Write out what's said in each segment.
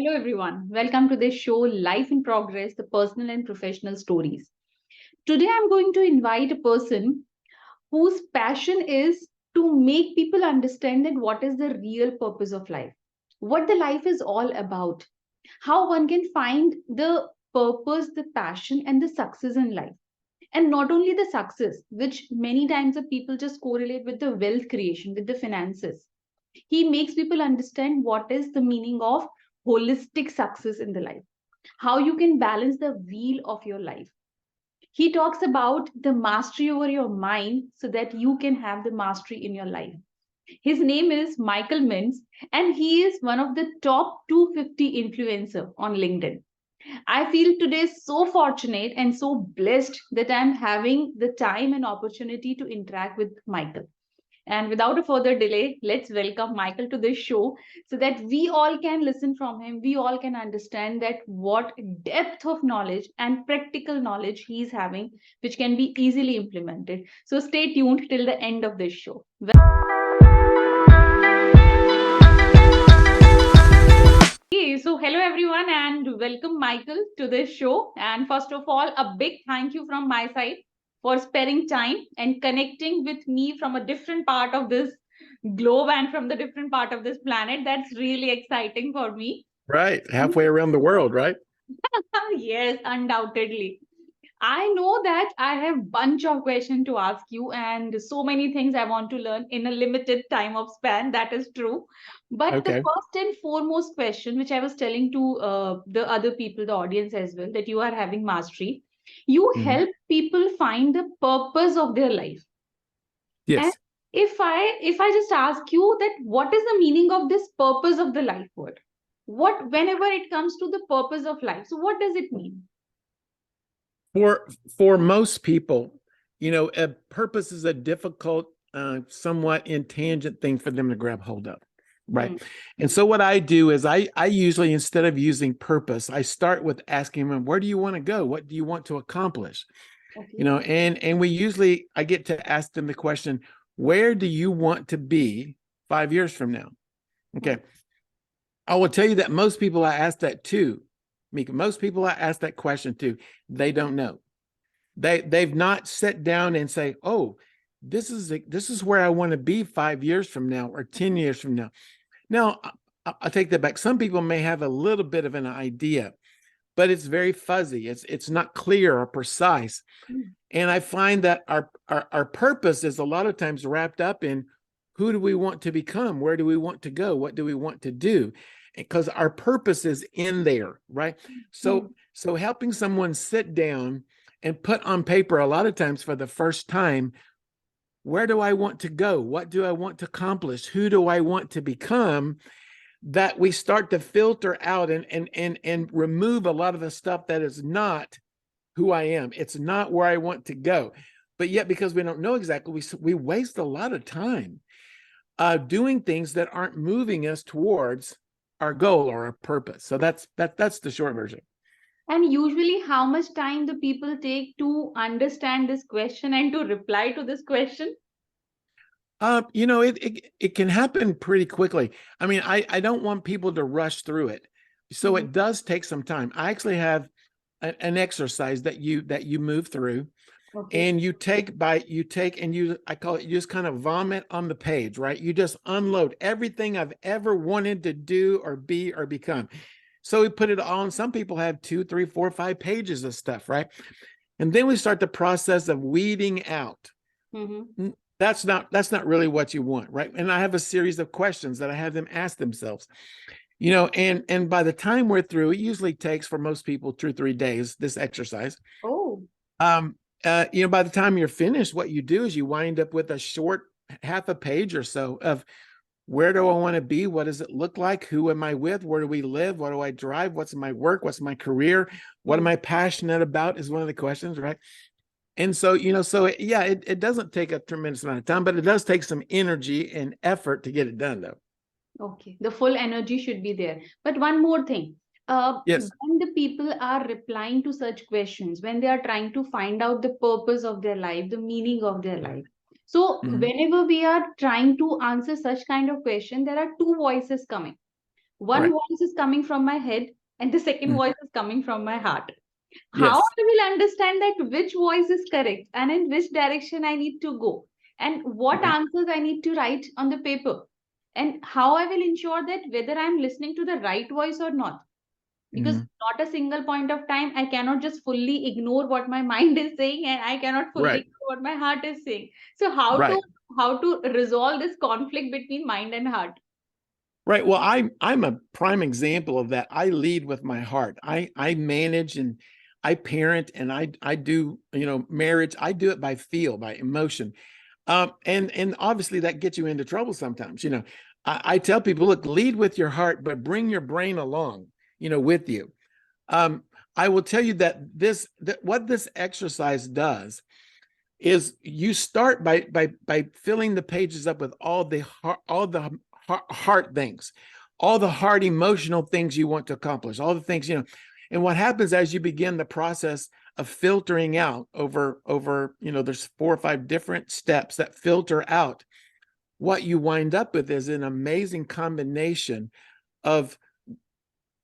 Hello, everyone. Welcome to this show, Life in Progress, the personal and professional stories. Today, I'm going to invite a person whose passion is to make people understand that what is the real purpose of life, what the life is all about, how one can find the purpose, the passion, and the success in life. And not only the success, which many times the people just correlate with the wealth creation, with the finances. He makes people understand what is the meaning of holistic success in the life, how you can balance the wheel of your life. He talks about the mastery over your mind so that you can have the mastery in your life. His name is Michael Mintz, and he is one of the top 250 influencer on LinkedIn. I feel today so fortunate and so blessed that I'm having the time and opportunity to interact with Michael. And without a further delay, let's welcome Michael to this show so that we all can listen from him. We all can understand that what depth of knowledge and practical knowledge he's having, which can be easily implemented. So stay tuned till the end of this show. Okay, so hello everyone and welcome Michael to this show. And first of all, a big thank you from my side for sparing time and connecting with me from a different part of this globe and from the different part of this planet. That's really exciting for me. Right. Halfway around the world, right? Yes, undoubtedly. I know that I have bunch of questions to ask you and so many things I want to learn in a limited time of span. That is true. But the Okay. first and foremost question, which I was telling to the other people, the audience as well, that you are having mastery. You Mhm. help people find the purpose of their life. And Yes. if I just ask you that what is the meaning of this purpose of the life word? What whenever it comes to the purpose of life, so what does it mean? For most people, a purpose is a difficult, somewhat intangent thing for them to grab hold of. Right. Hmm. And so what I do is I usually, instead of using purpose, I start with asking them, where do you want to go? What do you want to accomplish? Okay. And we usually, I get to ask them the question, where do you want to be 5 years from now? Okay. I will tell you that most people I ask that to, Mika, most people I ask that question to, they don't know. They've not sat down and say, oh, this is where I want to be 5 years from now or 10 years from now. Now, I take that back. Some people may have a little bit of an idea, but it's very fuzzy. It's not clear or precise. And I find that our purpose is a lot of times wrapped up in who do we want to become? Where do we want to go? What do we want to do? Because our purpose is in there, right? So helping someone sit down and put on paper a lot of times for the first time, where do I want to go? What do I want to accomplish? Who do I want to become? That we start to filter out and remove a lot of the stuff that is not who I am. It's not where I want to go. But yet, because we don't know exactly, we waste a lot of time doing things that aren't moving us towards our goal or our purpose. So that's the short version. And usually, how much time do people take to understand this question and to reply to this question? It can happen pretty quickly. I mean, I don't want people to rush through it. So it does take some time. I actually have an exercise that you move through. Okay. And I call it, you just kind of vomit on the page, right? You just unload everything I've ever wanted to do or be or become. So we put it all, and some people have 2, 3, 4, 5 pages of stuff, right? And then we start the process of weeding out. That's not really what you want, right? And I have a series of questions that I have them ask themselves. And by the time we're through, it usually takes for most people 2 or 3 days, this exercise. Oh. By the time you're finished, what you do is you wind up with a short half a page or so of where do I want to be? What does it look like? Who am I with? Where do we live? What do I drive? What's my work? What's my career? What am I passionate about is one of the questions, right? And so, it doesn't take a tremendous amount of time, but it does take some energy and effort to get it done, though. Okay, the full energy should be there. But one more thing. Yes. When the people are replying to such questions, when they are trying to find out the purpose of their life, the meaning of their life. So, whenever we are trying to answer such kind of question, there are two voices coming. One Right. voice is coming from my head and the second Mhm. voice is coming from my heart. How Yes. I will understand that which voice is correct and in which direction I need to go and what Right. answers I need to write on the paper, and how I will ensure that whether I'm listening to the right voice or not. Because Mhm. not a single point of time I cannot just fully ignore what my mind is saying and I cannot fully Right. ignore what my heart is saying. So how to resolve this conflict between mind and heart? Right. Well, I'm a prime example of that. I lead with my heart. I manage and I parent and I do, marriage. I do it by feel, by emotion. And obviously that gets you into trouble sometimes. I tell people, look, lead with your heart, but bring your brain along, with you. Um, I will tell you that what this exercise does is you start by filling the pages up with all the heart things, all the hard emotional things you want to accomplish, all the things. And what happens as you begin the process of filtering out over there's 4 or 5 different steps that filter out. What you wind up with is an amazing combination of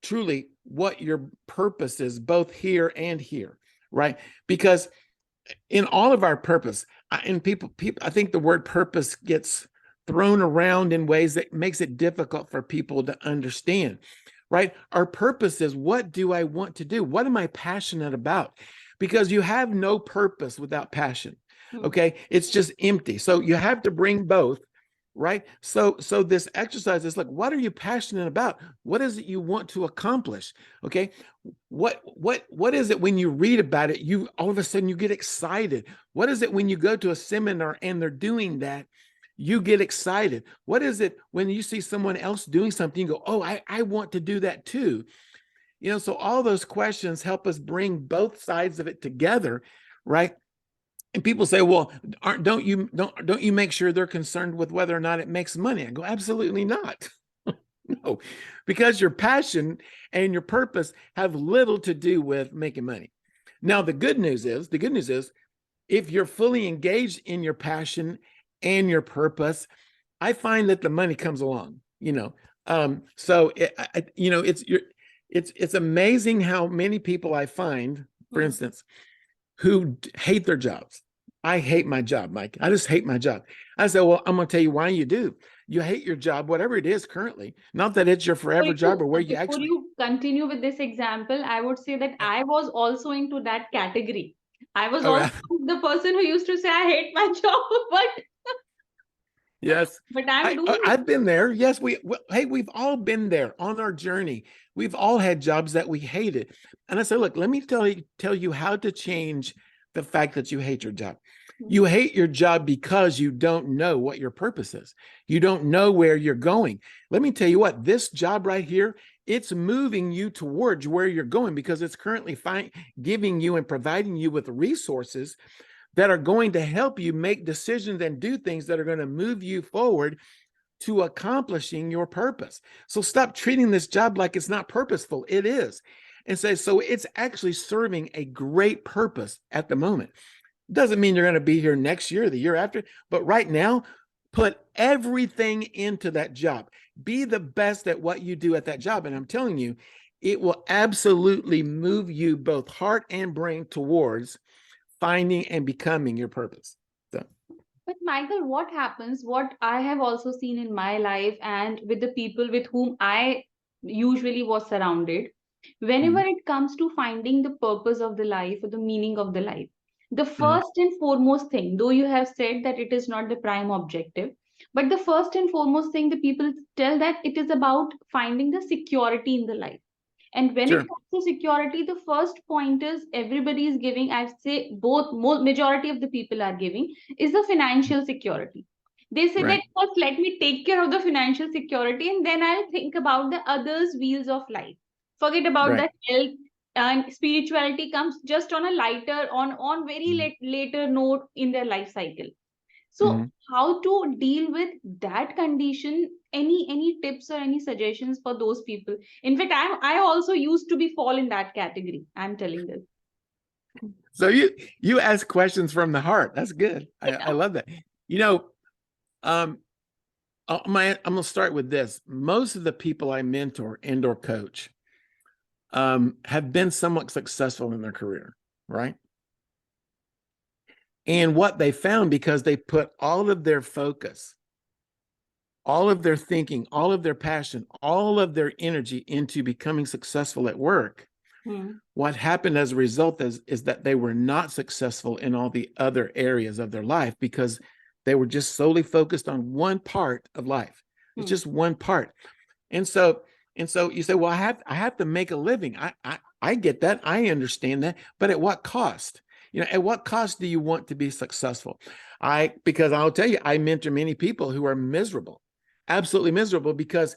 truly what your purpose is, both here and here, right? Because in all of our purpose, and people, I think the word purpose gets thrown around in ways that makes it difficult for people to understand, right? Our purpose is, what do I want to do? What am I passionate about? Because you have no purpose without passion. Hmm. Okay. It's just empty. So you have to bring both, right? So this exercise is like, what are you passionate about? What is it you want to accomplish? Okay. What is it when you read about it, you all of a sudden you get excited? What is it when you go to a seminar and they're doing that, you get excited? What is it when you see someone else doing something, you go, oh, I want to do that too? So all those questions help us bring both sides of it together, right? And people say, well, don't you make sure they're concerned with whether or not it makes money? I go, absolutely not. No, because your passion and your purpose have little to do with making money. Now, the good news is, if you're fully engaged in your passion and your purpose, I find that the money comes along. So it's amazing how many people I find, for Hmm. instance, who hate their jobs. I hate my job, Mike. I just hate my job. I said, well, I'm going to tell you why you do. You hate your job, whatever it is currently. Not that it's your forever job or where you Before actually. you continue with this example, I would say that Yeah. I was also into that category. I was Oh, also yeah. the person who used to say I hate my job, Yes. but I'm I, doing I- it. I've been there. Yes, hey, we've all been there on our journey. We've all had jobs that we hated. And I said, look, let me tell you how to change the fact that you hate your job. You hate your job because you don't know what your purpose is. You don't know where you're going. Let me tell you what, this job right here, it's moving you towards where you're going because it's currently giving you and providing you with resources that are going to help you make decisions and do things that are going to move you forward to accomplishing your purpose. So stop treating this job like it's not purposeful. It is. And say, so it's actually serving a great purpose at the moment. Doesn't mean you're going to be here next year, the year after, but right now, put everything into that job. Be the best at what you do at that job. And I'm telling you, it will absolutely move you both heart and brain towards finding and becoming your purpose. So, But Michael, what happens, what I have also seen in my life and with the people with whom I usually was surrounded, whenever mhm, it comes to finding the purpose of the life or the meaning of the life, the mhm, first and foremost thing, though you have said that it is not the prime objective, but the first and foremost thing the people tell that it is about finding the security in the life. And when it sure. comes to security, the first point is everybody is giving, I'd say both majority of the people are giving, is the financial security. They say that Right, first let me take care of the financial security and then I'll think about the others wheels of life. Forget about right. the health, and spirituality comes just on a lighter, on very Mhm, later note in their life cycle. So mhm. how to deal with that condition? Any tips or any suggestions for those people? In fact, I also used to be fall in that category. I'm telling this. So you ask questions from the heart. That's good. I love that. You know, um, I'm going to start with this. Most of the people I mentor and or coach have been somewhat successful in their career, right? And what they found, because they put all of their focus, all of their thinking, all of their passion, all of their energy into becoming successful at work, what happened as a result is that they were not successful in all the other areas of their life because they were just solely focused on one part of life. It's just one part. And so you say, well, I have to make a living. I get that. I understand that. But at what cost? You know, at what cost do you want to be successful? Because I'll tell you, I mentor many people who are miserable, absolutely miserable, because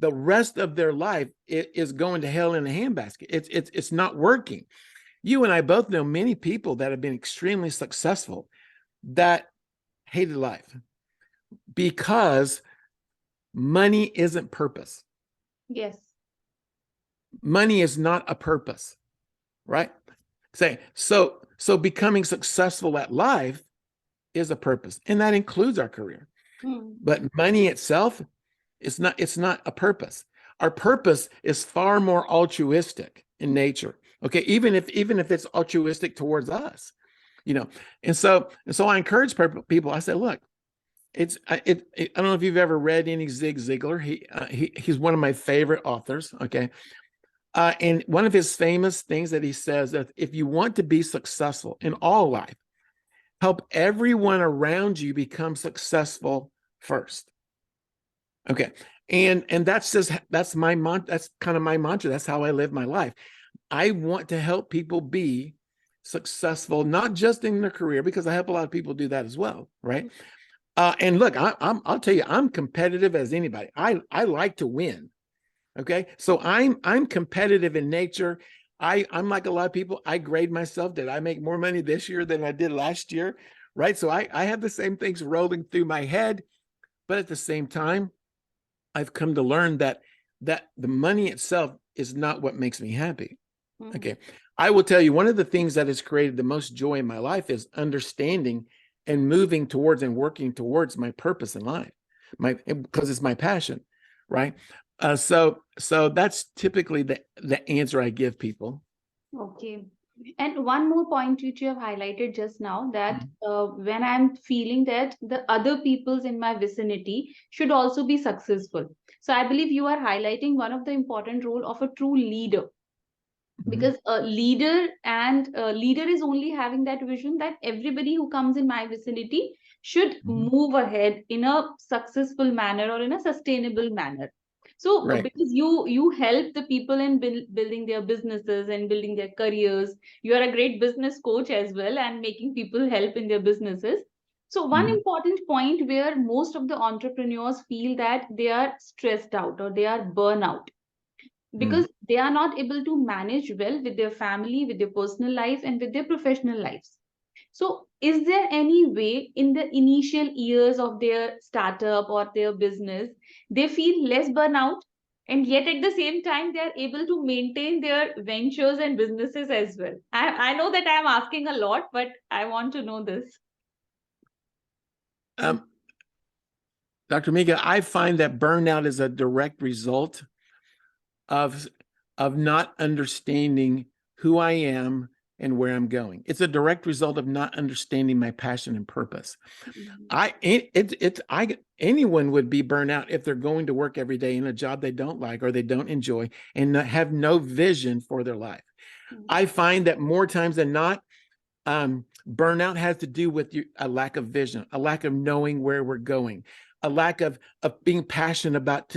the rest of their life is going to hell in a handbasket. It's not working. You and I both know many people that have been extremely successful that hated life because money isn't purpose. Yes. Money is not a purpose, right? So becoming successful at life is a purpose, and that includes our career. But money itself, it's not a purpose. Our purpose is far more altruistic in nature. Okay, even if it's altruistic towards us, you know. And so I encourage people. I say, look, I don't know if you've ever read any Zig Ziglar. He's one of my favorite authors. Okay, and one of his famous things that he says that if you want to be successful in all life, help everyone around you become successful first. Okay. And that's my mantra. That's kind of my mantra. That's how I live my life. I want to help people be successful, not just in their career, because I help a lot of people do that as well. Right. And look, I'll tell you, I'm competitive as anybody. I like to win. Okay. So I'm competitive in nature. I'm like a lot of people. I grade myself. Did I make more money this year than I did last year? Right. So I have the same things rolling through my head, but at the same time, I've come to learn that the money itself is not what makes me happy. Okay. I will tell you, one of the things that has created the most joy in my life is understanding and moving towards and working towards my purpose in life, because it's my passion, right? So that's typically the answer I give people. Okay. And one more point which you have highlighted just now, that when I'm feeling that the other peoples in my vicinity should also be successful. So I believe you are highlighting one of the important role of a true leader, because a leader is only having that vision that everybody who comes in my vicinity should move ahead in a successful manner or in a sustainable manner. So Right. because you help the people in building their businesses and building their careers, you are a great business coach as well, and making people help in their businesses. So one important point where most of the entrepreneurs feel that they are stressed out or they are burnout, because they are not able to manage well with their family, with their personal life, and with their professional lives. So, is there any way in the initial years of their startup or their business, they feel less burnout, and yet at the same time, they are able to maintain their ventures and businesses as well? I know that I am asking a lot, but I want to know this. Dr. Megha, I find that burnout is a direct result of not understanding who I am and where I'm going. It's a direct result of not understanding my passion and purpose. Anyone would be burnt out if they're going to work every day in a job they don't like or they don't enjoy and have no vision for their life. I find that more times than not, burnout has to do with a lack of vision, a lack of knowing where we're going, a lack of being passionate about.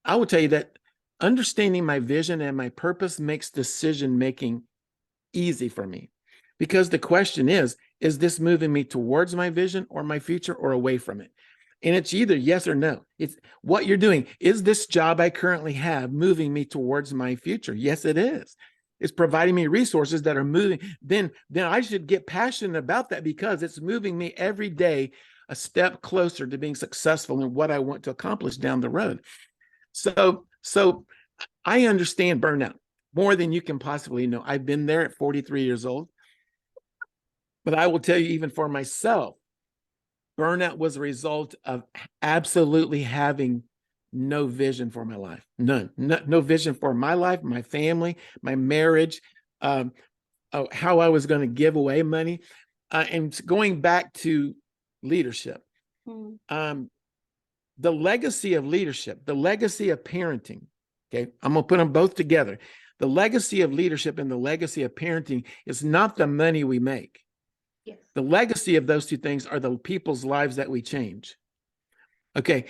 I will tell you that understanding my vision and my purpose makes decision making easy for me, because the question is this moving me towards my vision or my future or away from it? And it's either yes or no. It's what you're doing. Is this job I currently have moving me towards my future? Yes, it is. It's providing me resources that are moving. Then I should get passionate about that, because it's moving me every day a step closer to being successful in what I want to accomplish down the road. So I understand burnout more than you can possibly know. I've been there at 43 years old. But I will tell you, even for myself, burnout was a result of absolutely having no vision for my life. None. No vision for my life, my family, my marriage, how I was going to give away money. And going back to leadership, the legacy of leadership, the legacy of parenting, okay, I'm going to put them both together. The legacy of leadership and the legacy of parenting is not the money we make. Yes. The legacy of those two things are the people's lives that we change. Okay.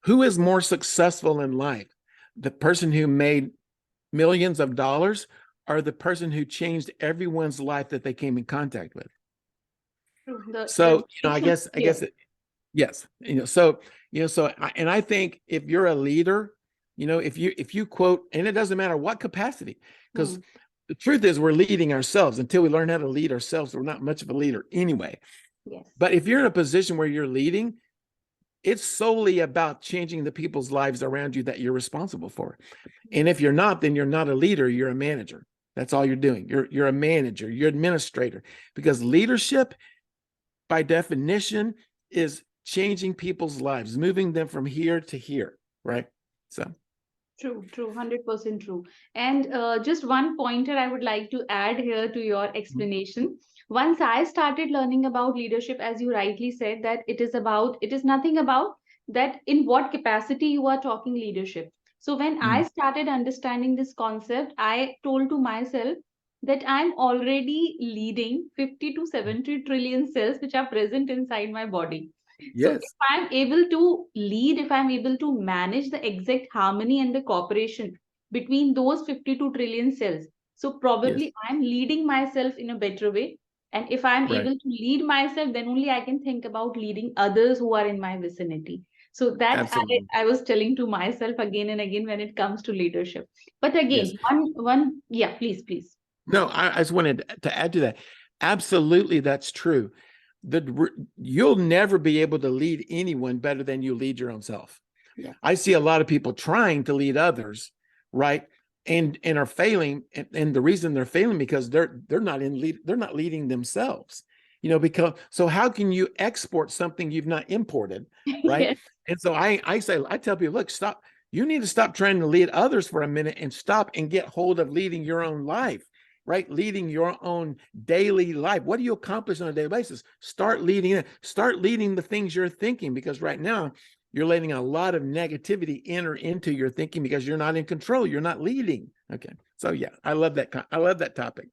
Who is more successful in life? The person who made millions of dollars or the person who changed everyone's life that they came in contact with? I guess yes. And I think if you're a leader, if you quote, and it doesn't matter what capacity, because the truth is we're leading ourselves. Until we learn how to lead ourselves, we're not much of a leader anyway. Yes. But if you're in a position where you're leading, it's solely about changing the people's lives around you that you're responsible for. And if you're not, then you're not a leader, you're a manager. That's all you're doing. You're a manager, you're administrator, because leadership by definition is changing people's lives, moving them from here to here, right? So true, 100% true. And just one pointer I would like to add here to your explanation. Once I started learning about leadership, as you rightly said, that it is nothing about that in what capacity you are talking leadership. So when I started understanding this concept, I told to myself that I'm already leading 50 to 70 trillion cells which are present inside my body. So yes, if I'm able to lead, if I'm able to manage the exact harmony and the cooperation between those 52 trillion cells, so probably yes, I'm leading myself in a better way. And if I'm right, able to lead myself, then only I can think about leading others who are in my vicinity. So that absolutely, I was telling to myself again and again when it comes to leadership. But yes. again, yeah, please. No, I just wanted to add to that. Absolutely, that's true. You'll never be able to lead anyone better than you lead your own self. Yeah. I see a lot of people trying to lead others, right? And are failing. And the reason they're failing because they're not leading themselves. Because so how can you export something you've not imported, right? Yes. And so I tell people, look, stop. You need to stop trying to lead others for a minute and stop and get hold of leading your own life, right? Leading your own daily life. What do you accomplish on a daily basis? Start leading it. Start leading the things you're thinking, because right now you're letting a lot of negativity enter into your thinking because you're not in control. You're not leading. Okay. So yeah, I love that. I love that topic.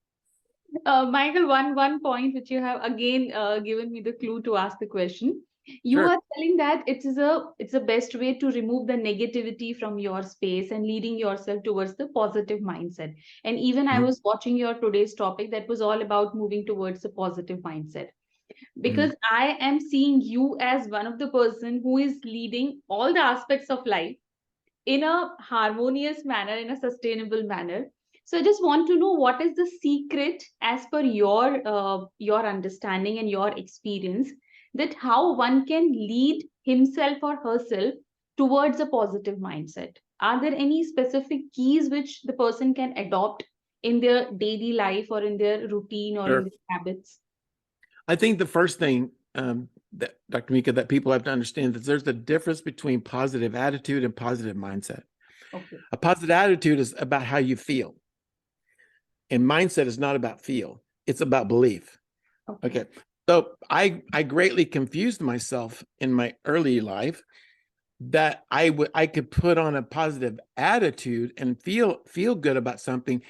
Michael, one point which you have again given me the clue to ask the question. You Sure. are telling that it's a best way to remove the negativity from your space and leading yourself towards the positive mindset. And even I was watching your today's topic that was all about moving towards the positive mindset. Because I am seeing you as one of the person who is leading all the aspects of life in a harmonious manner, in a sustainable manner. So I just want to know what is the secret, as per your understanding and your experience, that how one can lead himself or herself towards a positive mindset. Are there any specific keys which the person can adopt in their daily life or in their routine or in Sure. their habits? I think the first thing that Dr. Mika, that people have to understand is there's a difference between positive attitude and positive mindset. Okay. A positive attitude is about how you feel, and mindset is not about feel; it's about belief. Okay. So I greatly confused myself in my early life that I could put on a positive attitude and feel good about something,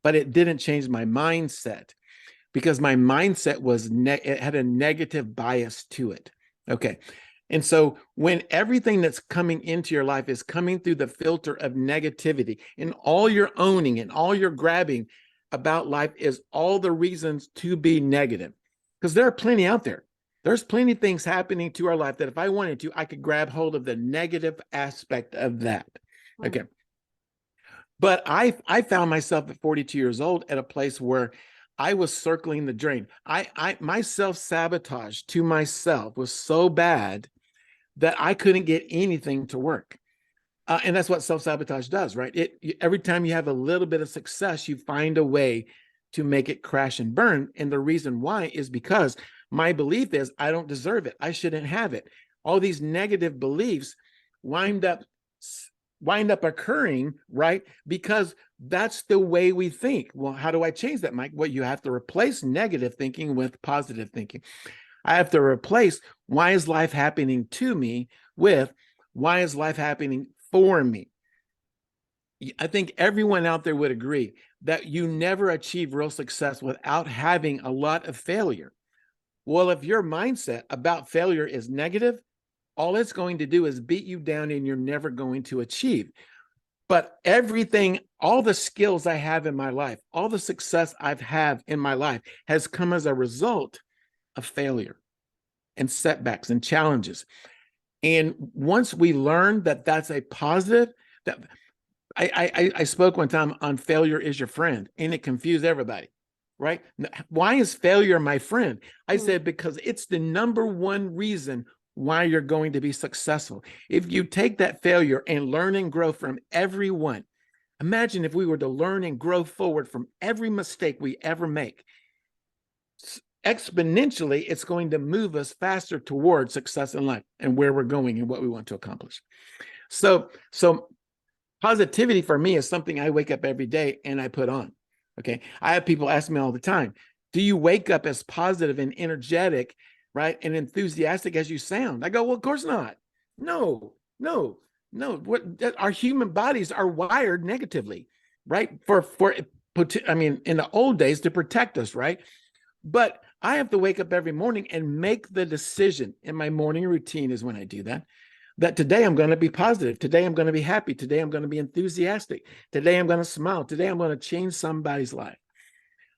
but it didn't change my mindset, because my mindset was it had a negative bias to it. Okay. And so when everything that's coming into your life is coming through the filter of negativity, and all you're owning and all you're grabbing about life is all the reasons to be negative, because there are plenty out there. There's plenty of things happening to our life that if I wanted to, I could grab hold of the negative aspect of that. Okay. But I found myself at 42 years old at a place where I was circling the drain. My self-sabotage to myself was so bad that I couldn't get anything to work. And that's what self-sabotage does, right? Every time you have a little bit of success, you find a way to make it crash and burn. And the reason why is because My belief is I don't deserve it. I shouldn't have it. All these negative beliefs wind up occurring, right? Because that's the way we think. Well, how do I change that, Mike? Well, you have to replace negative thinking with positive thinking. I have to replace why is life happening to me with why is life happening for me? I think everyone out there would agree that you never achieve real success without having a lot of failure. Well, if your mindset about failure is negative, all it's going to do is beat you down and you're never going to achieve. But everything, all the skills I have in my life, all the success I've had in my life has come as a result of failure and setbacks and challenges. And once we learn that that's a positive, that I spoke one time on failure is your friend, and it confused everybody, right? Why is failure my friend? I said, because it's the number one reason why you're going to be successful. If you take that failure and learn and grow from everyone, imagine if we were to learn and grow forward from every mistake we ever make. Exponentially, it's going to move us faster towards success in life and where we're going and what we want to accomplish. So positivity for me is something I wake up every day and I put on. Okay. I have people ask me all the time, do you wake up as positive and energetic, right, and enthusiastic as you sound? I go, well, of course not. No. Our human bodies are wired negatively, right? I mean, in the old days to protect us, right? But I have to wake up every morning and make the decision, in my morning routine is when I do that, that today I'm going to be positive. Today I'm going to be happy. Today I'm going to be enthusiastic. Today I'm going to smile. Today I'm going to change somebody's life.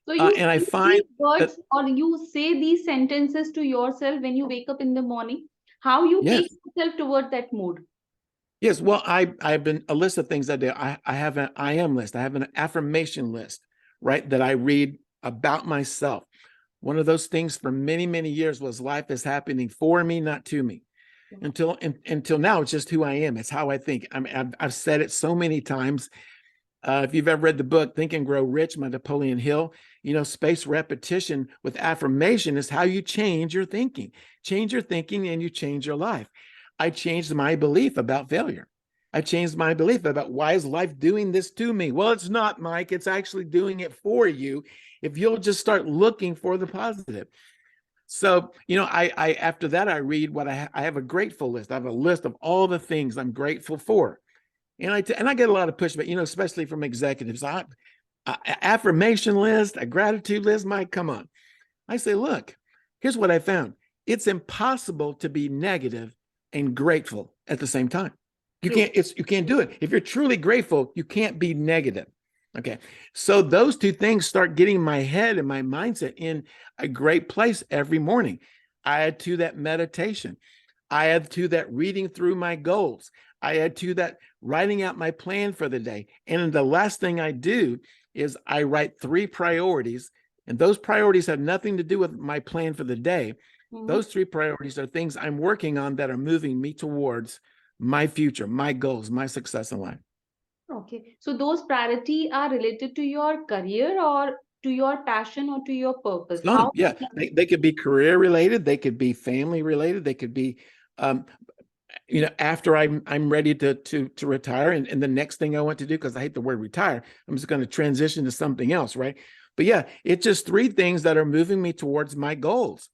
So you And I say find these words or you say these sentences to yourself when you wake up in the morning, how you yes, take yourself toward that mood? yes. Well, I've been a list of things I do. I have an I am list. I have an affirmation list, right, that I read about myself. One of those things for many, many years was life is happening for me, not to me. Until now, it's just who I am. It's how I think. I've said it so many times. If you've ever read the book Think and Grow Rich by Napoleon Hill, spaced repetition with affirmation is how you change your thinking. Change your thinking and you change your life. I changed my belief about failure. I changed my belief about why is life doing this to me? Well, it's not, Mike. It's actually doing it for you if you'll just start looking for the positive. So, I after that, I read what I have a grateful list. I have a list of all the things I'm grateful for. And I get a lot of pushback, especially from executives. Affirmation list, a gratitude list, Mike, come on. I say, look, here's what I found. It's impossible to be negative and grateful at the same time. You can't do it. If you're truly grateful, you can't be negative. Okay. So those two things start getting my head and my mindset in a great place every morning. I add to that meditation. I add to that reading through my goals. I add to that writing out my plan for the day. And the last thing I do is I write 3 priorities. And those priorities have nothing to do with my plan for the day. Those 3 priorities are things I'm working on that are moving me towards my future, my goals, my success in life. Okay. So those priority are related to your career or to your passion or to your purpose? How? Yeah, they could be career related, they could be family related, they could be after I'm ready to retire and the next thing I want to do, because I hate the word retire, I'm just going to transition to something else, right? But yeah, it's just 3 things that are moving me towards my goals,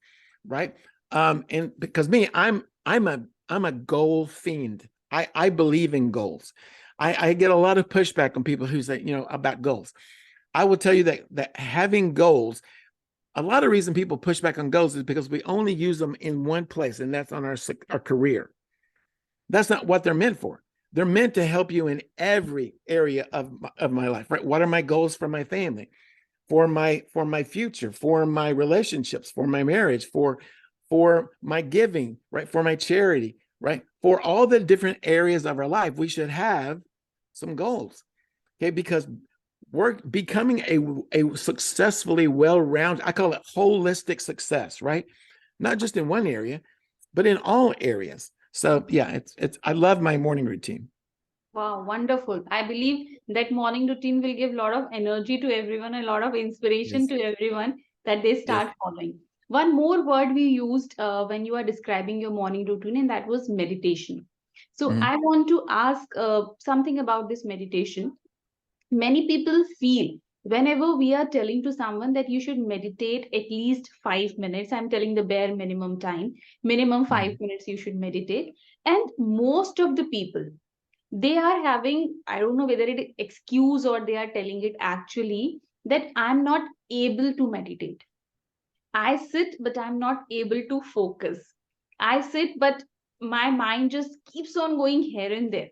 right? And because I'm a goal fiend. I believe in goals. I get a lot of pushback on people who say, about goals. I will tell you that having goals, a lot of reason people push back on goals is because we only use them in one place, and that's on our career. That's not what they're meant for. They're meant to help you in every area of my life, right? What are my goals for my family, for my future, for my relationships, for my marriage, for my giving, right? For my charity, right? For all the different areas of our life, we should have some goals, okay? Because we're becoming a successfully well-rounded, I call it holistic success, right? Not just in one area, but in all areas. So yeah, I love my morning routine. Wow, wonderful. I believe that morning routine will give a lot of energy to everyone, a lot of inspiration Yes. to everyone that they Yes. start following. One more word we used when you are describing your morning routine, and that was meditation. So Mhm. I want to ask something about this meditation. Many people feel whenever we are telling to someone that you should meditate at least 5 minutes, I'm telling the bare minimum time, minimum five Mhm. minutes you should meditate. And most of the people, they are having, I don't know whether it is excuse or they are telling it actually, that I'm not able to meditate. I sit, but I'm not able to focus. I sit, but my mind just keeps on going here and there.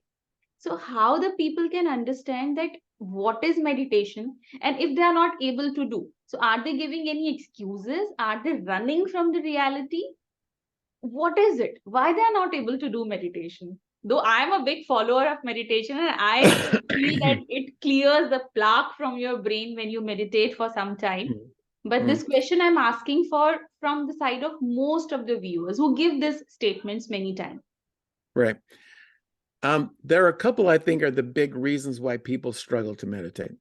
So, how the people can understand that what is meditation, and if they are not able to do, so are they giving any excuses? Are they running from the reality? What is it? Why they are not able to do meditation? Though I am a big follower of meditation, and I feel that it clears the plaque from your brain when you meditate for some time. But Mhm. this question I'm asking for from the side of most of the viewers who give these statements many times. Right. There are a couple I think are the big reasons why people struggle to meditate.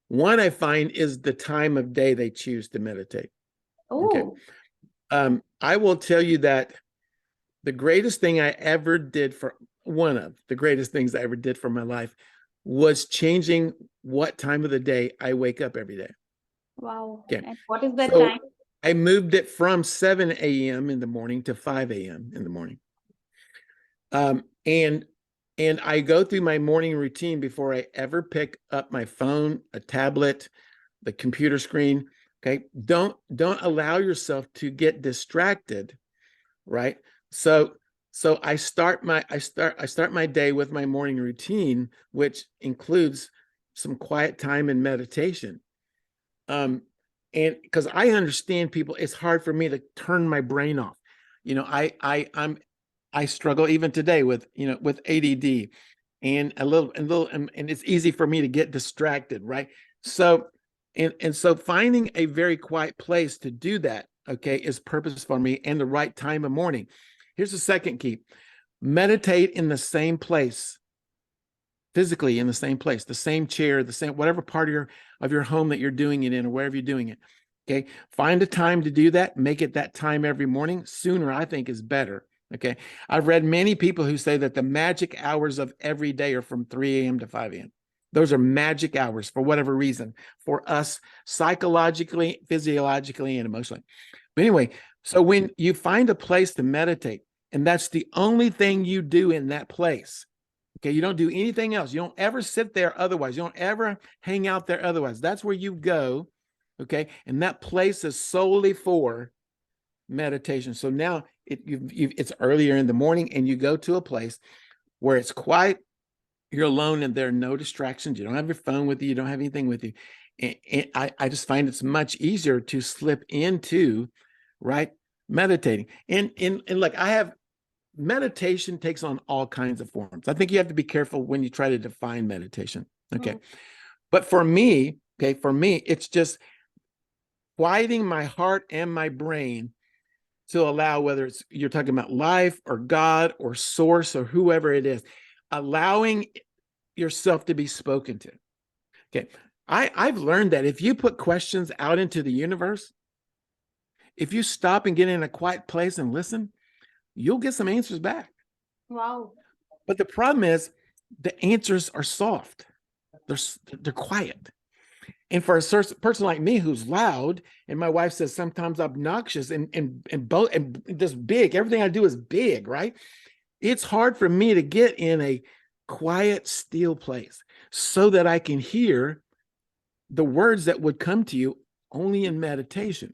One I find is the time of day they choose to meditate. Okay. Oh, I will tell you that the greatest thing I ever did for one of the greatest things I ever did for my life was changing what time of the day I wake up every day. wow. Okay. And what is that So time? I moved it from 7 a.m. in the morning to 5 a.m. in the morning. Um, and and I go through my morning routine before I ever pick up my phone, a tablet, the computer screen. Okay. Don't allow yourself to get distracted, right? So I start my day with my morning routine, which includes some quiet time and meditation. Um, and because I understand people, it's hard for me to turn my brain off. You know, I struggle even today with, with ADD and and it's easy for me to get distracted, right? So so finding a very quiet place to do that, okay, is purpose for me and the right time of morning. Here's the second key. Meditate in the same place, physically in the same place, the same chair, the same whatever part of your home that you're doing it in or wherever you're doing it. Okay. Find a time to do that. Make it that time every morning. Sooner, I think, is better. Okay. I've read many people who say that the magic hours of every day are from 3 a.m. to 5 a.m. Those are magic hours for whatever reason for us psychologically, physiologically, and emotionally. But anyway, so when you find a place to meditate, and that's the only thing you do in that place, okay, you don't do anything else. You don't ever sit there otherwise. You don't ever hang out there otherwise. That's where you go, okay? And that place is solely for meditation. So now it's earlier in the morning and you go to a place where it's quiet, you're alone and there are no distractions. You don't have your phone with you, you don't have anything with you. And I just find it's much easier to slip into, right, meditating. And like I have meditation takes on all kinds of forms. I think you have to be careful when you try to define meditation. Okay. Mm. But for me, it's just quieting my heart and my brain to allow, whether it's you're talking about life or God or source or whoever it is, allowing yourself to be spoken to. Okay. I've learned that if you put questions out into the universe, if you stop and get in a quiet place and listen, you'll get some answers back. Wow. But the problem is the answers are soft. They're they're quiet. And for a person like me who's loud, and my wife says sometimes obnoxious and both and just big, everything I do is big, right? It's hard for me to get in a quiet, still place so that I can hear the words that would come to you only in meditation.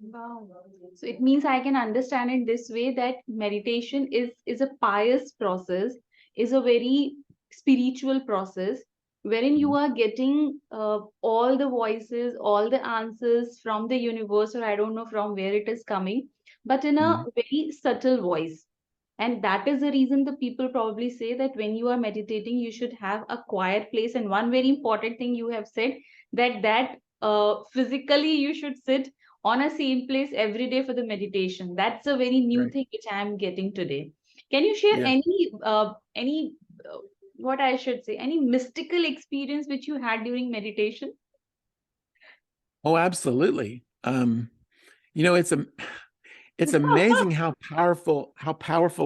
Wow. So it means I can understand it this way that meditation is a pious process, is a very spiritual process wherein you are getting all the voices, all the answers from the universe, or I don't know from where it is coming, but in a Mhm. very subtle voice. And that is the reason the people probably say that when you are meditating, you should have a quiet place. And one very important thing you have said, that physically you should sit on a same place every day for the meditation. That's a very new Right. thing which I am getting today. Can you share Yeah. any what I should say, any mystical experience which you had during meditation? Oh, absolutely. Um, you know, it's amazing how powerful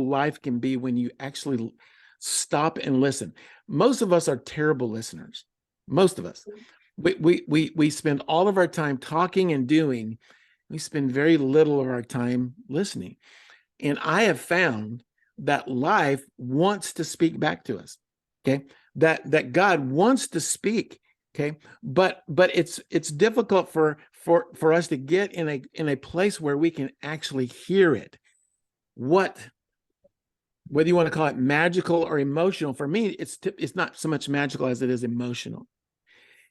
life can be when you actually stop and listen. Most of us are terrible listeners. Most of us. We spend all of our time talking and doing. We spend very little of our time listening. And I have found that life wants to speak back to us. Okay. That God wants to speak. Okay. But it's difficult for us to get in a place where we can actually hear it. Whether you want to call it magical or emotional, for me, it's not so much magical as it is emotional,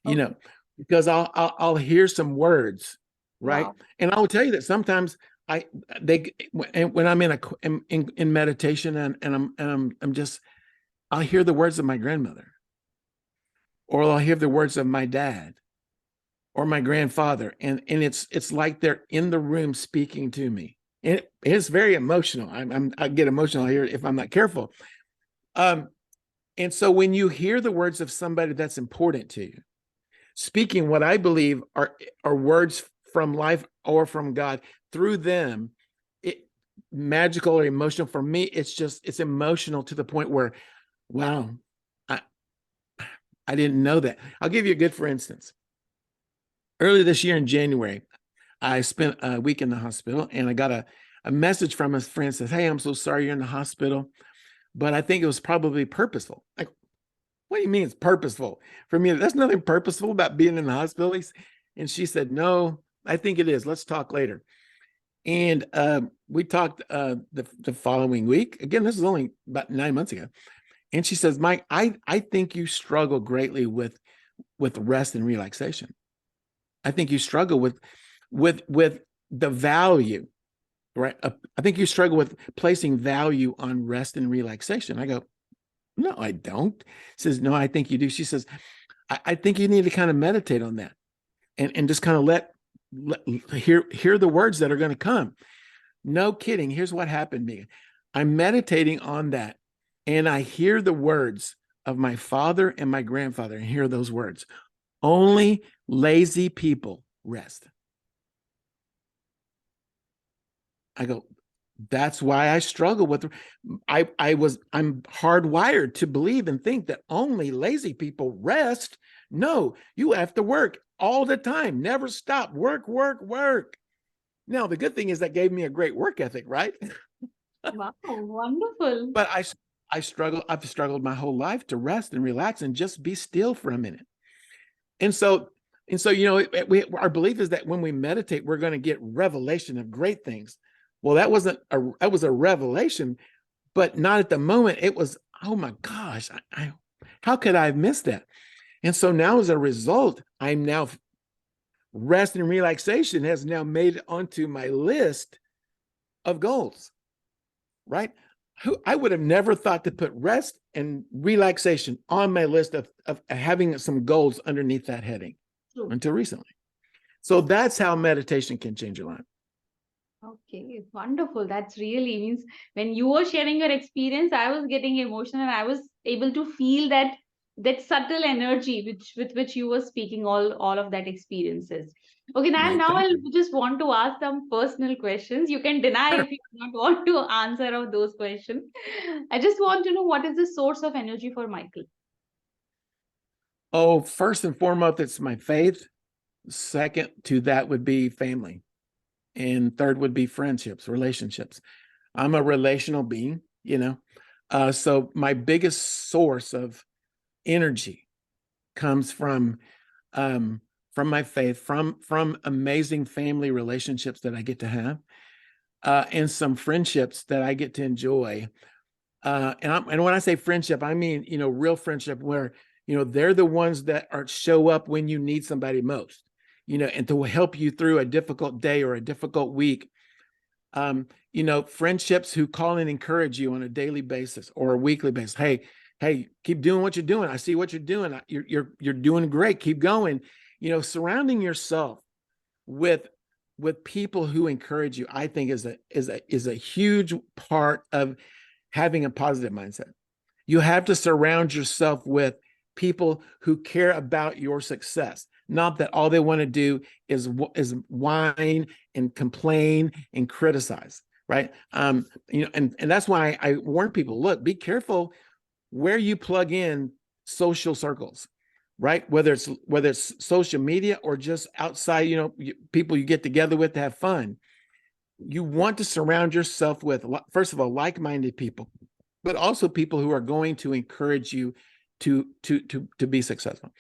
you Okay. know, because I'll hear some words, right? Wow. And I will tell you that sometimes when I'm in meditation and I'm just, I'll hear the words of my grandmother, or I'll hear the words of my dad or my grandfather, and it's like they're in the room speaking to me, and it's very emotional. I get emotional here if I'm not careful. Um, and so when you hear the words of somebody that's important to you, speaking what I believe are words from life or from God through them, it magical or emotional for me, it's emotional to the point where, wow, I I didn't know that. I'll give you a good for instance. Earlier this year in January, I spent a week in the hospital, and I got a message from a friend that says, "Hey, I'm so sorry you're in the hospital, but I think it was probably purposeful." Like, what do you mean it's purposeful? For me, there's nothing purposeful about being in the hospital. And she said, "No, I think it is. Let's talk later." And we talked the following week. Again, this is only about 9 months ago. And she says, "Mike, I think you struggle greatly with rest and relaxation. I think you struggle with the value, right? I think you struggle with placing value on rest and relaxation." I go, "No, I don't." She says, "No, I think you do." She says, I think you need to kind of meditate on that and just kind of let hear the words that are going to come." No kidding. Here's what happened to me. I'm meditating on that, and I hear the words of my father and my grandfather, and hear those words. Only lazy people rest. I go, that's why I struggle with. I'm hardwired to believe and think that only lazy people rest. No, you have to work all the time, never stop, work, work, work. Now, the good thing is that gave me a great work ethic, right? Wow. Wonderful. But I've struggled my whole life to rest and relax and just be still for a minute. And so, you know, our belief is that when we meditate, we're going to get revelation of great things. Well, that was a revelation, but not at the moment. It was, oh my gosh, how could I have missed that? And so now, as a result, I'm now rest and relaxation has now made it onto my list of goals, right? I would have never thought to put rest and relaxation on my list of having some goals underneath that heading True. until recently. So that's how meditation can change your life. Okay, wonderful. That's really means when you were sharing your experience, I was getting emotional and I was able to feel that subtle energy with which you were speaking all of that experiences. Okay, now Right. now Thank I'll you. just want to ask some personal questions. You can deny Sure. if you do not want to answer of those questions. I just want to know what is the source of energy for Michael? Oh, first and foremost, it's my faith. Second to that would be family. And third would be friendships, relationships. I'm a relational being, you know. So my biggest source of energy comes from my faith, from amazing family relationships that I get to have, and some friendships that I get to enjoy. And when I say friendship, I mean, you know, real friendship where, you know, they're the ones that are show up when you need somebody most, you know, and to help you through a difficult day or a difficult week. You know, friendships who call and encourage you on a daily basis or a weekly basis. Hey, keep doing what you're doing. I see what you're doing. You're doing great. Keep going. You know, surrounding yourself with people who encourage you, I think is a huge part of having a positive mindset. You have to surround yourself with people who care about your success, not that all they want to do is whine and complain and criticize, right? And that's why I warn people, look, be careful where you plug in social circles, right? Whether it's social media or just outside, people you get together with to have fun. You want to surround yourself with, first of all, like-minded people, but also people who are going to encourage you to be successful.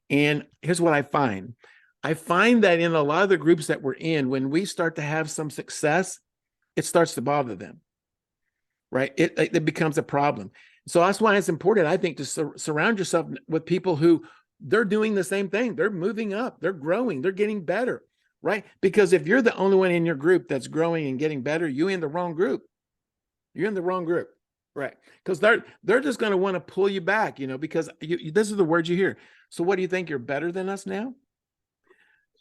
And here's what I find. I find that in a lot of the groups that we're in, when we start to have some success, it starts to bother them, right? It becomes a problem. So that's why it's important, I think, to surround yourself with people who they're doing the same thing. They're moving up, they're growing, they're getting better, right? Because if you're the only one in your group that's growing and getting better, you're in the wrong group. You're in the wrong group, right? Because they're just going to want to pull you back, because this is the word you hear. So what do you think? You're better than us now?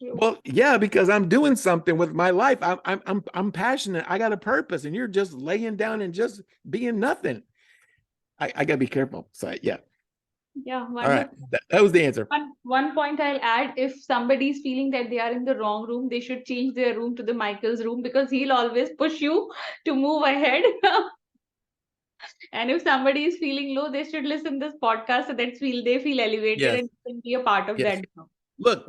Well, yeah, because I'm doing something with my life. I'm passionate. I got a purpose, and you're just laying down and just being nothing. I gotta be careful. So yeah. Yeah, All right. wonderful. That was the answer. One point I'll add, if somebody is feeling that they are in the wrong room, they should change their room to the Michael's room, because he'll always push you to move ahead. And if somebody is feeling low, they should listen this podcast so that they feel elevated Yes. and can be a part of Yes. that. Look,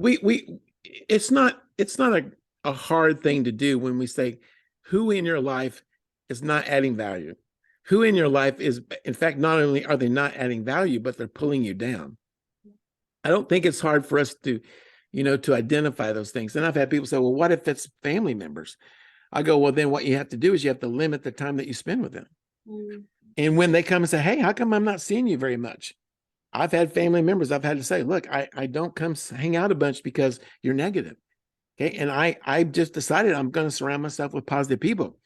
it's not a hard thing to do when we say who in your life is not adding value. Who in your life is, in fact, not only are they not adding value, but they're pulling you down. I don't think it's hard for us to, to identify those things. And I've had people say, well, what if it's family members? I go, well, then what you have to do is you have to limit the time that you spend with them. Mm. And when they come and say, hey, how come I'm not seeing you very much? I've had family members I've had to say, look, I don't come hang out a bunch because you're negative. Okay. And I just decided I'm going to surround myself with positive people.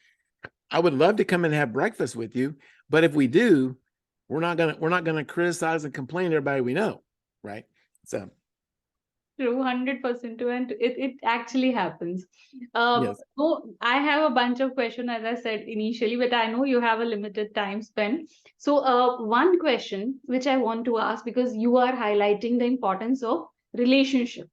I would love to come and have breakfast with you, but if we do, we're not gonna criticize and complain to everybody we know, right? So True, 100% true, and it actually happens. yes, So I have a bunch of questions, as I said initially, but I know you have a limited time spent. So one question which I want to ask, because you are highlighting the importance of relationship.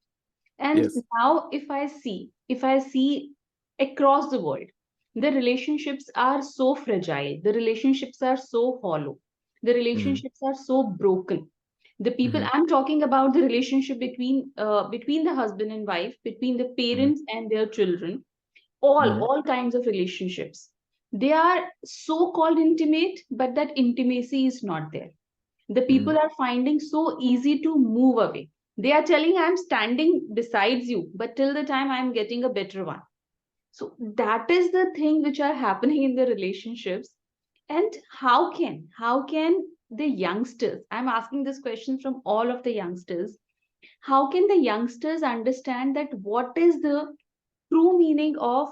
And yes, now if I see across the world, the relationships are so fragile, the relationships are so hollow, the mm-hmm, relationships are so broken. The people, mm-hmm, I'm talking about the relationship between the husband and wife, between the mm-hmm, parents and their children, all kinds of relationships. They are so called intimate, but that intimacy is not there. The mm-hmm, people are finding so easy to move away. They are telling, I'm standing besides you, but till the time I'm getting a better one. So that is the thing which are happening in the relationships. And how can the youngsters, I'm asking this question from all of the youngsters, how can the youngsters understand that what is the true meaning of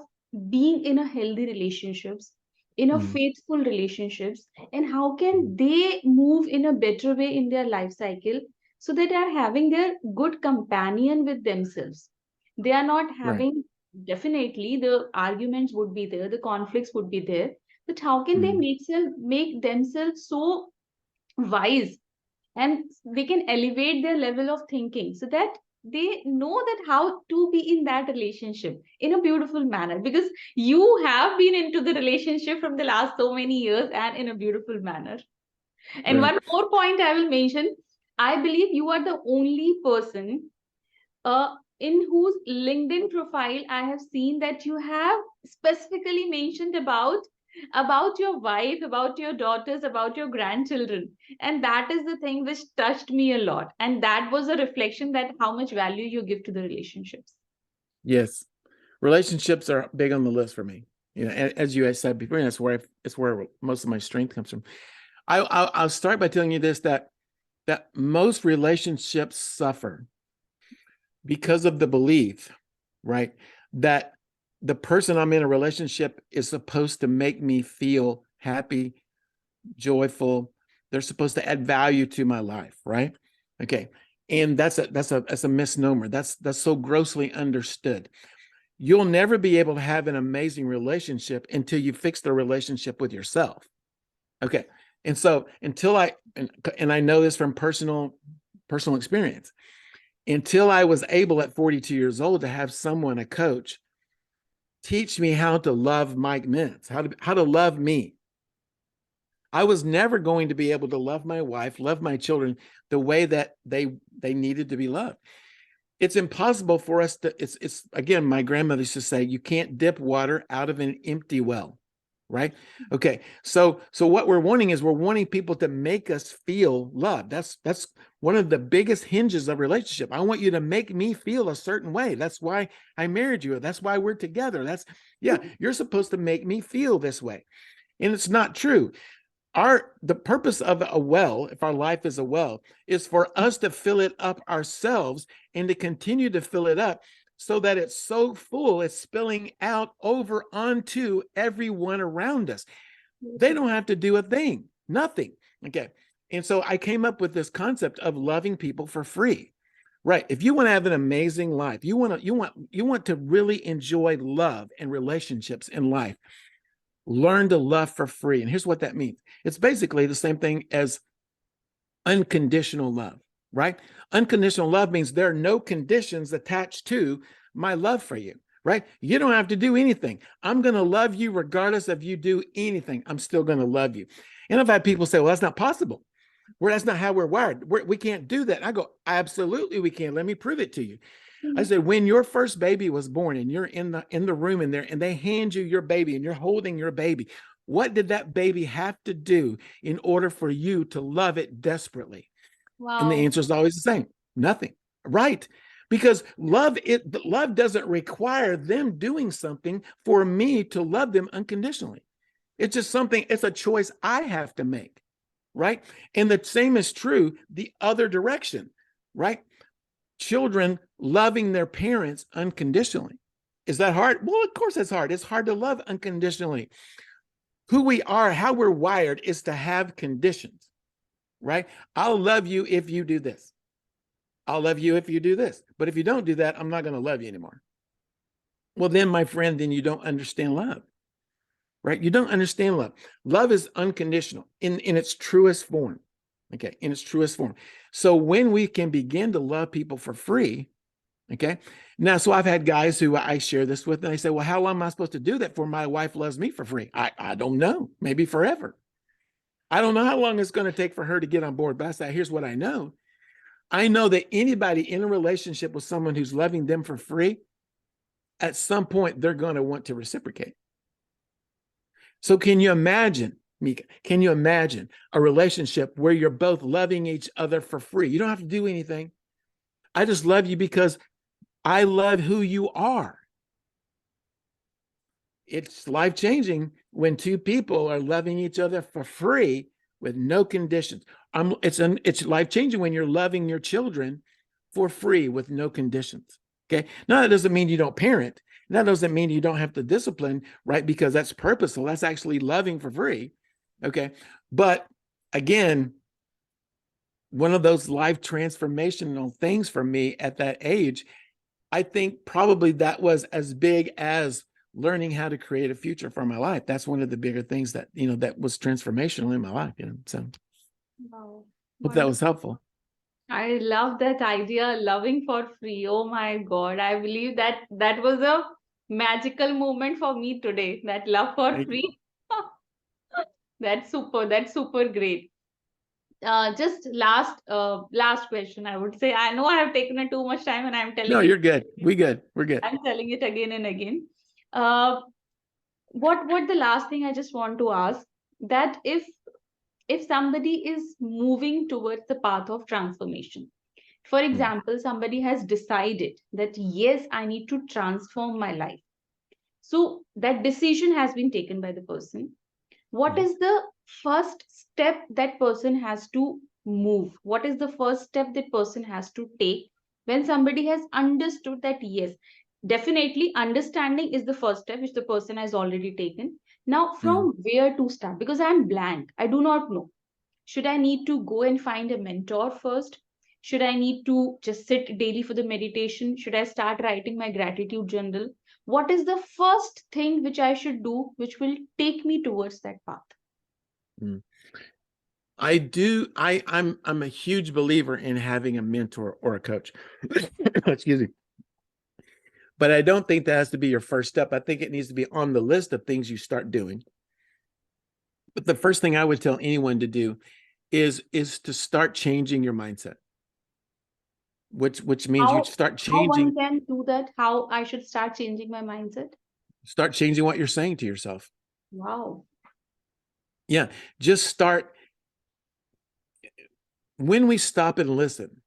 being in a healthy relationships, in a mm-hmm, faithful relationships, and how can they move in a better way in their life cycle, so that they are having their good companion with themselves. They are not right, having, definitely the arguments would be there, the conflicts would be there, but how can they mm-hmm, make themselves so wise, and they can elevate their level of thinking, so that they know that how to be in that relationship in a beautiful manner, because you have been into the relationship from the last so many years and in a beautiful manner. And right, one more point I will mention, I believe you are the only person in whose LinkedIn profile I have seen that you have specifically mentioned about your wife, about your daughters, about your grandchildren. And that is the thing which touched me a lot. And that was a reflection that how much value you give to the relationships. yes. Relationships are big on the list for me. As you had said before, that's where most of my strength comes from. I'll start by telling you this, that most relationships suffer because of the belief, right, that the person I'm in a relationship is supposed to make me feel happy, joyful. They're supposed to add value to my life, right? Okay. And that's a misnomer. That's so grossly understood. You'll never be able to have an amazing relationship until you fix the relationship with yourself. Okay. And so until and I know this from personal experience, until I was able at 42 years old to have someone, a coach, teach me how to love Mike Mintz, how to love me. I was never going to be able to love my wife, love my children the way that they needed to be loved. It's impossible for us to, it's again, my grandmother used to say, you can't dip water out of an empty well, right? Okay. So what we're wanting is we're wanting people to make us feel loved. That's one of the biggest hinges of relationship. I want you to make me feel a certain way. That's why I married you. That's why we're together. You're supposed to make me feel this way. And it's not true. The purpose of a well, if our life is a well, is for us to fill it up ourselves and to continue to fill it up so that it's so full, it's spilling out over onto everyone around us. They don't have to do a thing, nothing. Okay. And so I came up with this concept of loving people for free. Right. If you want to have an amazing life, you want to really enjoy love and relationships in life. Learn to love for free. And here's what that means. It's basically the same thing as unconditional love, right? Unconditional love means there are no conditions attached to my love for you, right? You don't have to do anything. I'm going to love you regardless of you do anything. I'm still going to love you. And I've had people say, well, that's not possible. That's not how we're wired. We can't do that. And I go, absolutely we can. Let me prove it to you. I said, when your first baby was born and you're in the room in there and they hand you your baby and you're holding your baby, what did that baby have to do in order for you to love it desperately? Wow. And the answer is always the same. Nothing. Right. Because love doesn't require them doing something for me to love them unconditionally. It's just it's a choice I have to make. Right. And the same is true the other direction. Right. Children loving their parents unconditionally. Is that hard? Well, of course it's hard. It's hard to love unconditionally. Who we are, how we're wired is to have conditions, right? I'll love you if you do this. I'll love you if you do this. But if you don't do that, I'm not going to love you anymore. Well, then, my friend, then you don't understand love, right? You don't understand love. Love is unconditional in its truest form. Okay, in its truest form. So when we can begin to love people for free, okay. Now, so I've had guys who I share this with, and they say, well, how long am I supposed to do that for? My wife loves me for free. I don't know, maybe forever. I don't know how long it's going to take for her to get on board. But I say, here's what I know. I know that anybody in a relationship with someone who's loving them for free, at some point, they're going to want to reciprocate. So can you imagine, Mika, can you imagine a relationship where you're both loving each other for free? You don't have to do anything. I just love you because I love who you are. It's life-changing when two people are loving each other for free with no conditions. It's life-changing when you're loving your children for free with no conditions. Okay. Now, that doesn't mean you don't parent. That doesn't mean you don't have to discipline, right? Because that's purposeful. That's actually loving for free. Okay. But again, one of those life transformational things for me at that age, I think probably that was as big as learning how to create a future for my life. That's one of the bigger things that, that was transformational in my life, So Wow. hope that was helpful. I love that idea, loving for free. Oh my God. I believe that was a magical moment for me today. That love for Thank free. That's super. That's super great. Just last question, I would say. I know I have taken too much time and I'm telling No, you. you're good. We're good. I'm telling it again and again. What the last thing I just want to ask, that if somebody is moving towards the path of transformation, for example, somebody has decided that yes, I need to transform my life. So that decision has been taken by the person. What is the first step that person has to move? What is the first step that person has to take when somebody has understood that yes, definitely understanding is the first step which the person has already taken. Now, from where to start? Because I'm blank, I do not know. Should I need to go and find a mentor first? Should I need to just sit daily for the meditation? Should I start writing my gratitude journal? What is the first thing which I should do which will take me towards that path? I do. I'm a huge believer in having a mentor or a coach. Excuse me. But I don't think that has to be your first step. I think it needs to be on the list of things you start doing. But the first thing I would tell anyone to do is to start changing your mindset, which means you start How one changing can do that? How I should start changing my mindset? what you're saying to yourself. Wow. Yeah, just start. When we stop and listen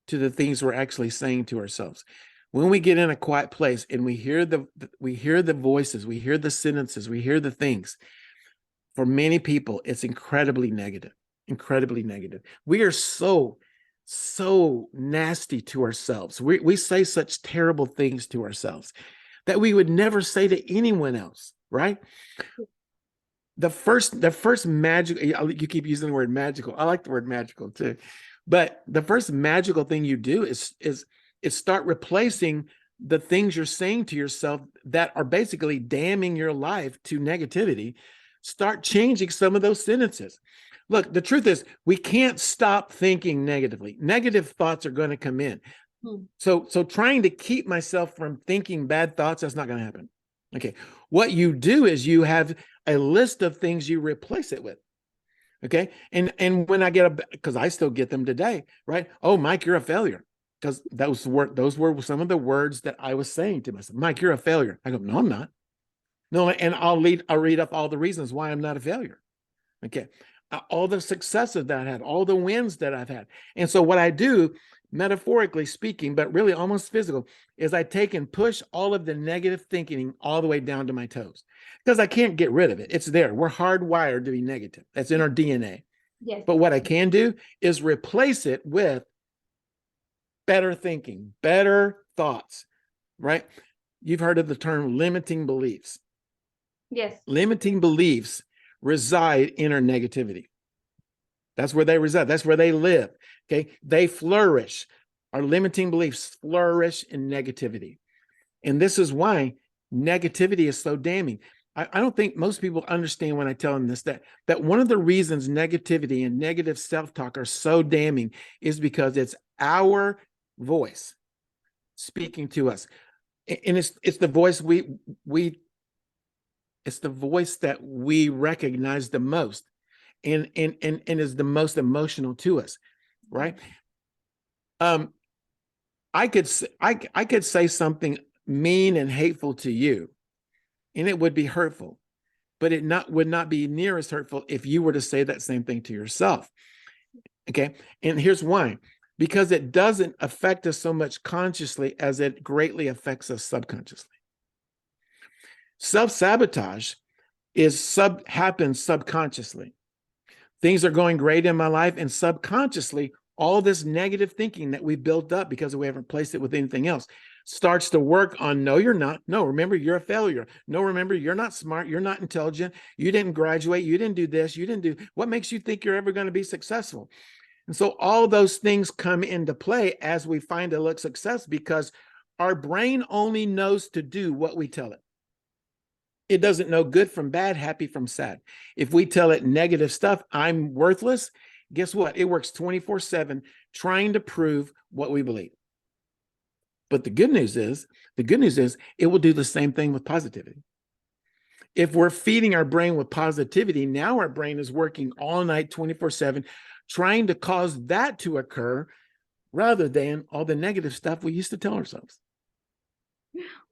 to the things we're actually saying to ourselves, when we get in a quiet place and we hear the voices, we hear the sentences, we hear the things, for many people it's incredibly negative. We are so nasty to ourselves. We say such terrible things to ourselves that we would never say to anyone else, right? The first magic, you keep using the word magical. I like the word magical too. But the first magical thing you do is start replacing the things you're saying to yourself that are basically damning your life to negativity. Start changing some of those sentences. Look, the truth is we can't stop thinking negatively. Negative thoughts are going to come in. So trying to keep myself from thinking bad thoughts, that's not going to happen. Okay. What you do is you have a list of things you replace it with. Okay. And when I because I still get them today, right? Oh, Mike, you're a failure. Because those were some of the words that I was saying to myself. Mike, you're a failure. I go, no, I'm not. No, and I'll read up all the reasons why I'm not a failure. Okay. All the successes that I had, all the wins that I've had. And so what I do, metaphorically speaking, but really almost physical, is I take and push all of the negative thinking all the way down to my toes because I can't get rid of it. It's there. We're hardwired to be negative. That's in our DNA. Yes. But what I can do is replace it with better thinking, better thoughts, right? You've heard of the term limiting beliefs. Yes. Limiting beliefs reside in our negativity. That's where they reside. That's where they live. Okay. They flourish. Our limiting beliefs flourish in negativity. And this is why negativity is so damning. I don't think most people understand when I tell them this, that one of the reasons negativity and negative self-talk are so damning is because it's our voice speaking to us. And it's the voice it's the voice that we recognize the most and is the most emotional to us, right? I could say something mean and hateful to you, and it would be hurtful, but would not be near as hurtful if you were to say that same thing to yourself. Okay, and here's why: because it doesn't affect us so much consciously as it greatly affects us subconsciously. Self-sabotage happens subconsciously. Things are going great in my life, and subconsciously, all this negative thinking that we built up because we haven't replaced it with anything else starts to work on, no, you're not. No, remember, you're a failure. No, remember, you're not smart. You're not intelligent. You didn't graduate. You didn't do this. You didn't do, what makes you think you're ever going to be successful? And so all those things come into play as we find a look success because our brain only knows to do what we tell it. It doesn't know good from bad, happy from sad. If we tell it negative stuff, I'm worthless, guess what? It works 24/7 trying to prove what we believe. But the good news is it will do the same thing with positivity. If we're feeding our brain with positivity, now our brain is working all night 24/7 trying to cause that to occur rather than all the negative stuff we used to tell ourselves.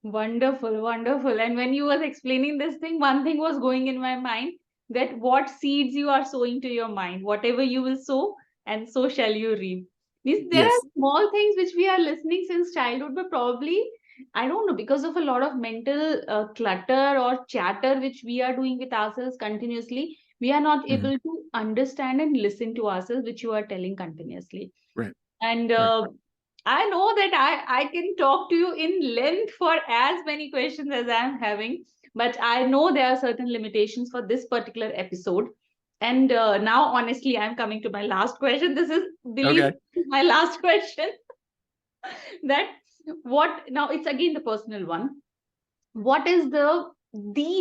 Wonderful, wonderful. And when you was explaining this thing, one thing was going in my mind, that what seeds you are sowing to your mind, whatever you will sow, and so shall you reap. There are Yes. small things which we are listening since childhood, but probably, I don't know, because of a lot of mental clutter or chatter which we are doing with ourselves continuously, we are not Mhm. able to understand and listen to ourselves, which you are telling continuously. Right. And Right. I know that I can talk to you in length for as many questions as I'm having, but I know there are certain limitations for this particular episode. And now, honestly, I'm coming to my last question. This is, believe Okay. me, my last question. That what now? It's again the personal one. What is the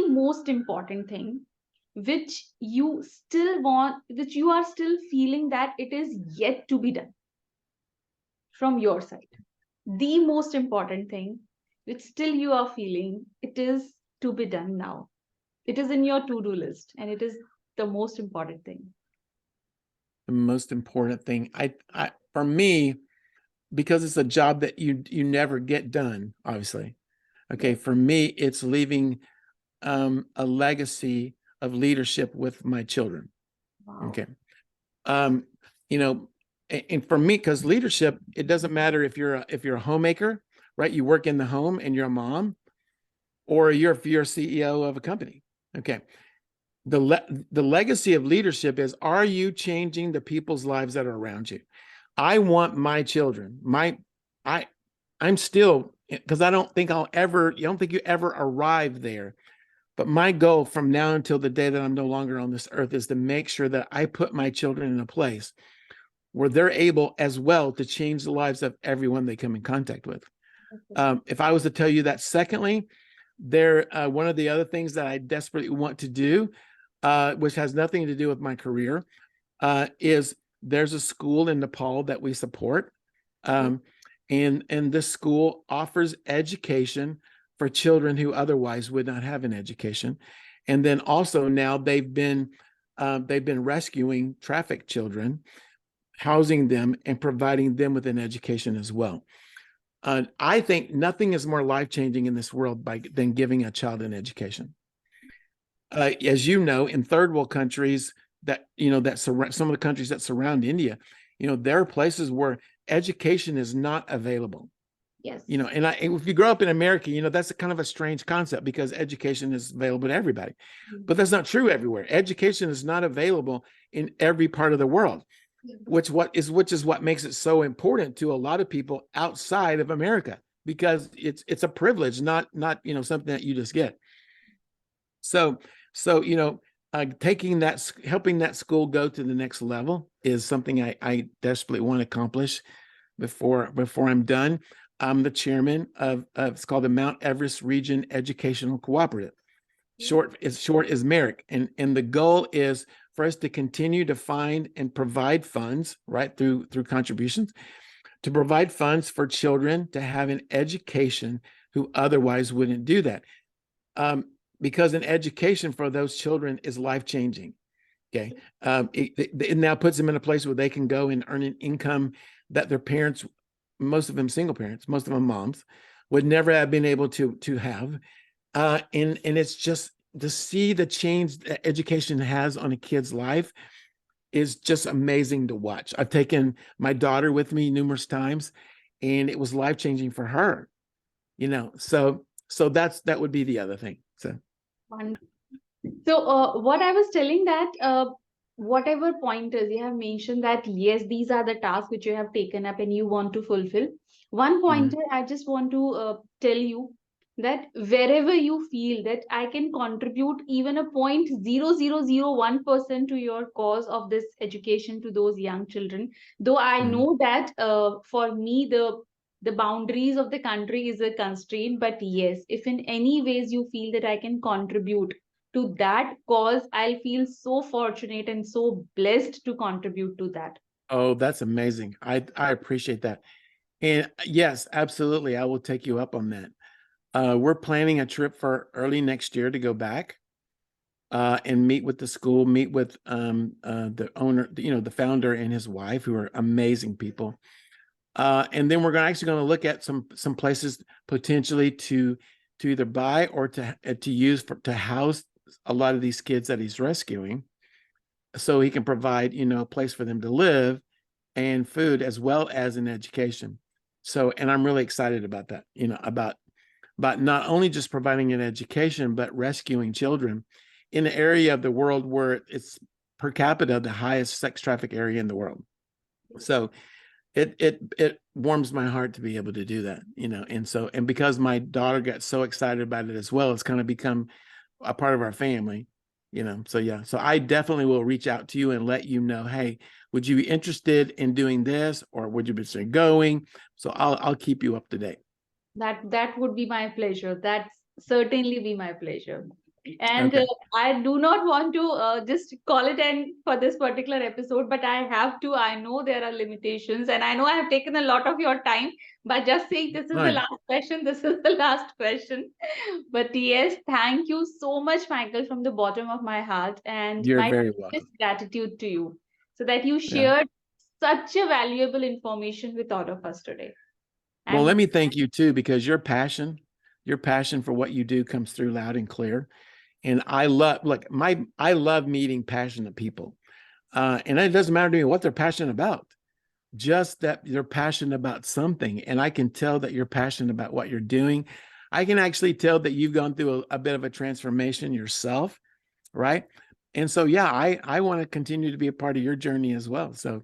most important thing which you still want, which you are still feeling that it is yet to be done from your side? The most important thing, which still you are feeling, it is to be done now. It is in your to-do list, and it is the most important thing. The most important thing, I for me, because it's a job that you never get done, obviously. Okay, Yes. for me, it's leaving a legacy of leadership with my children. Wow. Okay. Um, you know, and for me, because leadership, it doesn't matter if you're a homemaker, right? You work in the home and you're a mom, or you're a CEO of a company. Okay. The legacy of leadership is, are you changing the people's lives that are around you? I want my children, I'm still, because I don't think you ever arrive there. But my goal from now until the day that I'm no longer on this earth is to make sure that I put my children in a place where they're able as well to change the lives of everyone they come in contact with. If I was to tell you that, secondly, one of the other things that I desperately want to do, which has nothing to do with my career, is there's a school in Nepal that we support. And this school offers education for children who otherwise would not have an education. And then also now they've been rescuing trafficked children, housing them, and providing them with an education as well. I think nothing is more life-changing in this world than giving a child an education. As you know, in third world countries some of the countries that surround India, there are places where education is not available. Yes. And if you grow up in America, that's a kind of a strange concept, because education is available to everybody. But that's not true everywhere. Education is not available in every part of the world, which is what makes it so important to a lot of people outside of America, because it's a privilege, not something that you just get. So helping that school go to the next level is something I desperately want to accomplish before I'm done. I'm the chairman of it's called the Mount Everest Region Educational Cooperative. Short is MERIC, and the goal is for us to continue to find and provide funds, right, through contributions, to provide funds for children to have an education who otherwise wouldn't do that. Because an education for those children is life-changing. Okay. It now puts them in a place where they can go and earn an income that their parents, most of them single parents, most of them moms, would never have been able to have. And it's just to see the change that education has on a kid's life is just amazing to watch. I've taken my daughter with me numerous times, and it was life-changing for her. So that would be the other thing. So what I was telling that whatever pointers you have mentioned, that yes, these are the tasks which you have taken up and you want to fulfill. One pointer I just want to tell you, that wherever you feel that I can contribute even a 0.0001% to your cause of this education to those young children, though I know that for me the boundaries of the country is a constraint, but yes, if in any ways you feel that I can contribute to that cause, I'll feel so fortunate and so blessed to contribute to that. Oh, that's amazing. I appreciate that. And yes, absolutely, I will take you up on that. We're planning a trip for early next year to go back and meet with the school, meet with the owner, the founder and his wife, who are amazing people. And then we're actually going to look at some places potentially to either buy or to use to house a lot of these kids that he's rescuing, so he can provide a place for them to live and food, as well as an education. So, and I'm really excited about that, about not only just providing an education, but rescuing children in an area of the world where it's per capita the highest sex traffic area in the world. So it warms my heart to be able to do that, and because my daughter got so excited about it as well, it's kind of become a part of our family, so yeah. So I definitely will reach out to you and let you know, hey, would you be interested in doing this, or would you be interested in going? So I'll keep you up to date. That would be my pleasure. That's certainly be my pleasure. And Okay. I do not want to just call it end for this particular episode, but I have to. I know there are limitations, and I know I have taken a lot of your time by just saying this is the Fine. last question, this is the last question. But yes, thank you so much, Michael, from the bottom of my heart, and You're my very deepest welcome. gratitude to you, so that you Yeah. shared such a valuable information with all of us today. Well, let And me thank you too, because your passion for what you do comes through loud and clear. And I love meeting passionate people. And it doesn't matter to me what they're passionate about, just that they're passionate about something. And I can tell that you're passionate about what you're doing. I can actually tell that you've gone through a bit of a transformation yourself, right? And so, yeah, I want to continue to be a part of your journey as well. So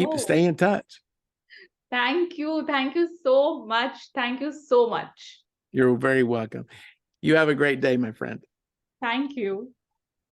oh, stay in touch. thank you. Thank you so much. Thank you so much. You're very welcome. You have a great day, my friend. Thank you.